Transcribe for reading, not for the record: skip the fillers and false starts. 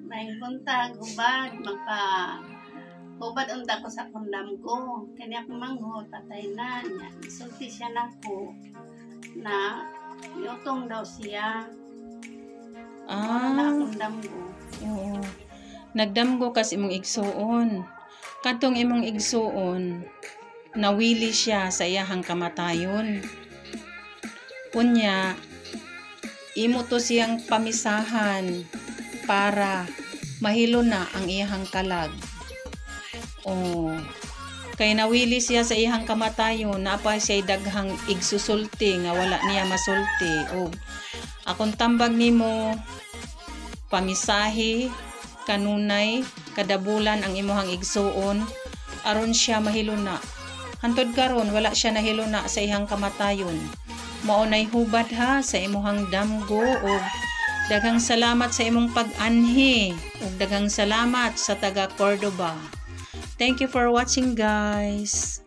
May buntag, ubad, ubad unda ko sa kundam ko. Kanya ko manghod, patay na niya. Isulti siya na ko na yutong daw siya. Na akong damgo. Oo. Nagdamgo kas imong igsuon. Katong imong igsuon, nawili siya sa iyahang kamatayon. Unya, imo to siyang pamisahan para mahilo na ang iyahang kalag. Kay nawili siya sa iyahang kamatayon, napa siya daghang igsusulti nga wala niya masulti. Akong tambag nimo, pamisahi, kanunay, kadabulan ang imuhang igsuon, aron siya mahiluna. Hantod karon wala siya nahiluna sa iyang kamatayon. Maunay hubad ha sa imuhang damgo ug daghang salamat sa imong pag-anhi ug daghang salamat sa taga Cordoba. Thank you for watching, guys.